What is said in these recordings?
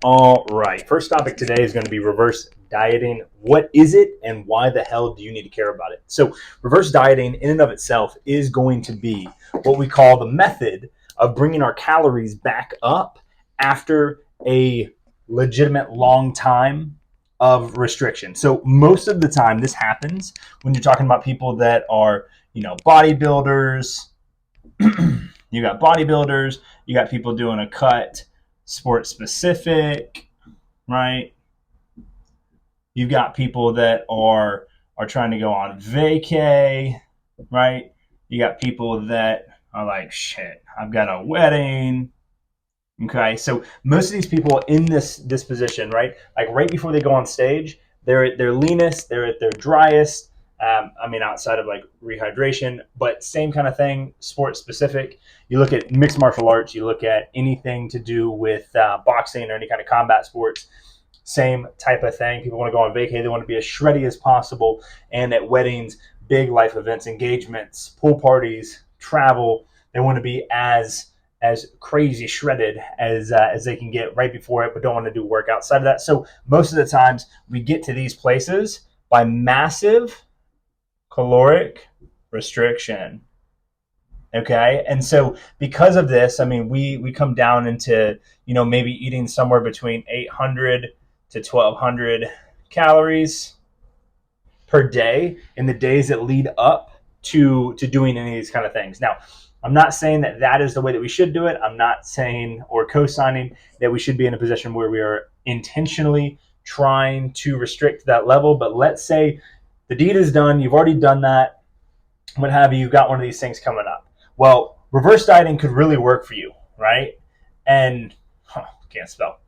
All right. First topic today is going to be reverse dieting. What is it and why the hell do you need to care about it? So, reverse dieting in and of itself is going to be what we call the method of bringing our calories back up after a legitimate long time of restriction. So, most of the time, this happens when you're talking about people that are, bodybuilders. You got bodybuilders, you got people doing a cut sport specific, right? You've got people that are trying to go on vacay, right? You got people that are like, shit, I've got a wedding. Okay, so most of these people in this position, right? Like right before they go on stage, they're at their leanest, they're at their driest. Outside of like rehydration, but same kind of thing, sport specific. You look at mixed martial arts, you look at anything to do with boxing or any kind of combat sports, same type of thing. People want to go on vacay, they want to be as shreddy as possible, and at weddings, big life events, engagements, pool parties, travel, they want to be as crazy shredded as they can get right before it, but don't want to do work outside of that. So most of the times we get to these places by massive caloric restriction. Okay. And so because of this, we come down into, maybe eating somewhere between 800 to 1200 calories per day in the days that lead up to doing any of these kind of things. Now, I'm not saying that is the way that we should do it. I'm not saying or co-signing that we should be in a position where we are intentionally trying to restrict that level. But let's say the deed is done. You've already done that. What have you? You've got one of these things coming up. Well, reverse dieting could really work for you, right? And can't spell.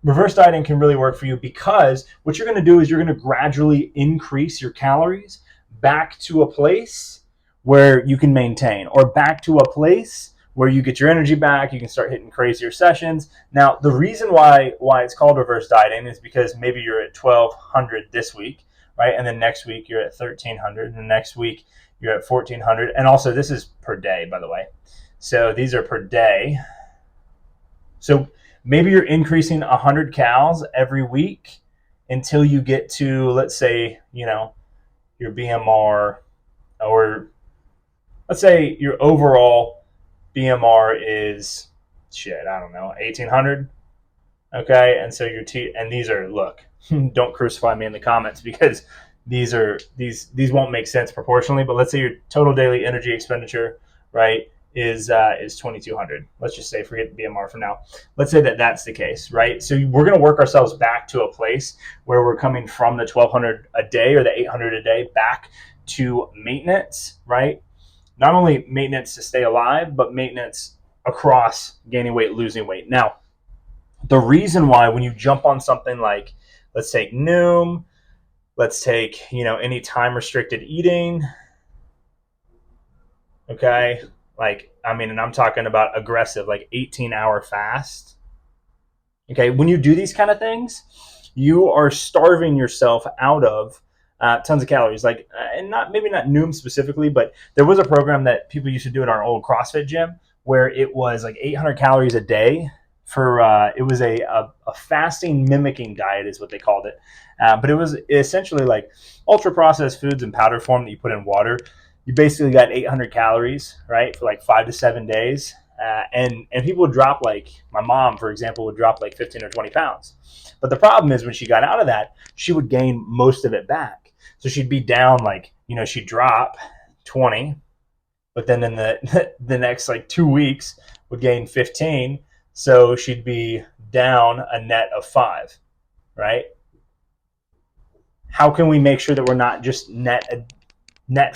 Reverse dieting can really work for you because what you're going to do is you're going to gradually increase your calories back to a place where you can maintain, or back to a place where you get your energy back, you can start hitting crazier sessions. Now, the reason why it's called reverse dieting is because maybe you're at 1200 this week, right? And then next week you're at 1300, and the next week you're at 1400. And also this is per day, by the way. So these are per day. So maybe you're increasing 100 calories every week until you get to, let's say, your BMR, or let's say your overall BMR is, I don't know, 1800. Okay. And so and these are, look, don't crucify me in the comments because these won't make sense proportionally, but let's say your total daily energy expenditure, right, is 2200. Let's just say, forget the BMR for now. Let's say that that's the case, right? So we're going to work ourselves back to a place where we're coming from the 1200 a day or the 800 a day back to maintenance, right? Not only maintenance to stay alive, but maintenance across gaining weight, losing weight. Now, the reason why when you jump on something like, let's take Noom, let's take, any time restricted eating, okay? And I'm talking about aggressive, like 18-hour fast. Okay, when you do these kind of things, you are starving yourself out of tons of calories. And maybe not Noom specifically, but there was a program that people used to do at our old CrossFit gym where it was like 800 calories a day for, it was a fasting mimicking diet is what they called it. But it was essentially like ultra processed foods in powder form that you put in water. You basically got 800 calories, right, for like 5 to 7 days. And people would drop, like my mom, for example, would drop like 15 or 20 pounds. But the problem is when she got out of that, she would gain most of it back. So she'd be down she'd drop 20, but then in the next like 2 weeks would gain 15. So she'd be down a net of 5, right? How can we make sure that we're not just net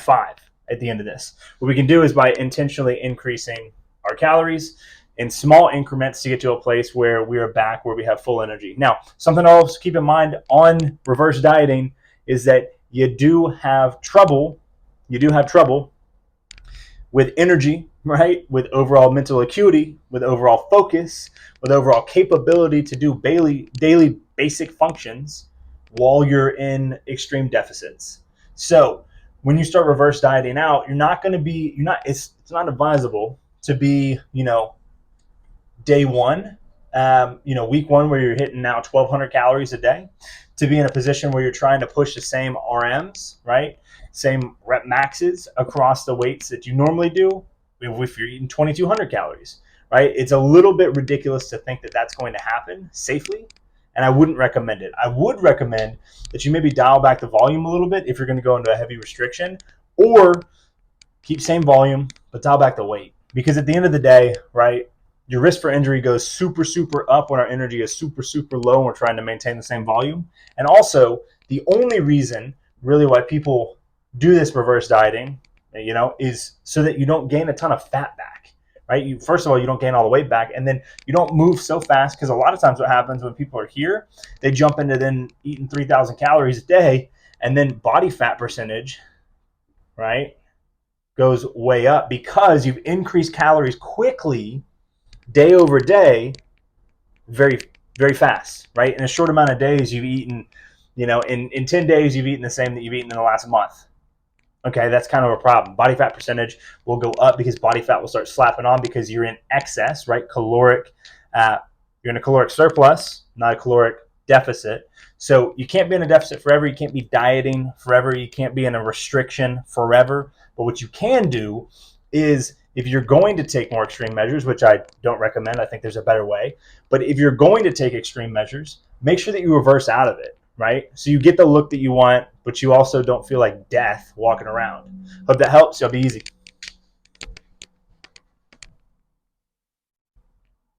5 at the end of this? What we can do is by intentionally increasing our calories in small increments to get to a place where we are back, where we have full energy. Now, something else to keep in mind on reverse dieting is that you do have trouble with energy, right? With overall mental acuity, with overall focus, with overall capability to do daily basic functions while you're in extreme deficits. So when you start reverse dieting out, it's not advisable to be, day one week one where you're hitting now 1,200 calories a day, to be in a position where you're trying to push the same RMs, right? Same rep maxes across the weights that you normally do if you're eating 2,200 calories, right? It's a little bit ridiculous to think that that's going to happen safely, and I wouldn't recommend it. I would recommend that you maybe dial back the volume a little bit if you're going to go into a heavy restriction, or keep same volume, but dial back the weight. Because at the end of the day, right, your risk for injury goes super, super up when our energy is super, super low and we're trying to maintain the same volume. And also, the only reason really why people do this reverse dieting, is so that you don't gain a ton of fat back, right? First of all, you don't gain all the weight back, and then you don't move so fast, because a lot of times what happens when people are here, they jump into then eating 3,000 calories a day, and then body fat percentage, right, goes way up because you've increased calories quickly, day over day, very, very fast, right? In a short amount of days, you've eaten, in 10 days, you've eaten the same that you've eaten in the last month. Okay, that's kind of a problem. Body fat percentage will go up because body fat will start slapping on because you're in excess, right? You're in a caloric surplus, not a caloric deficit. So you can't be in a deficit forever. You can't be dieting forever. You can't be in a restriction forever. But what you can do is, if you're going to take more extreme measures, which I don't recommend, I think there's a better way. But if you're going to take extreme measures, make sure that you reverse out of it, right? So you get the look that you want, but you also don't feel like death walking around. Hope that helps. It'll be easy.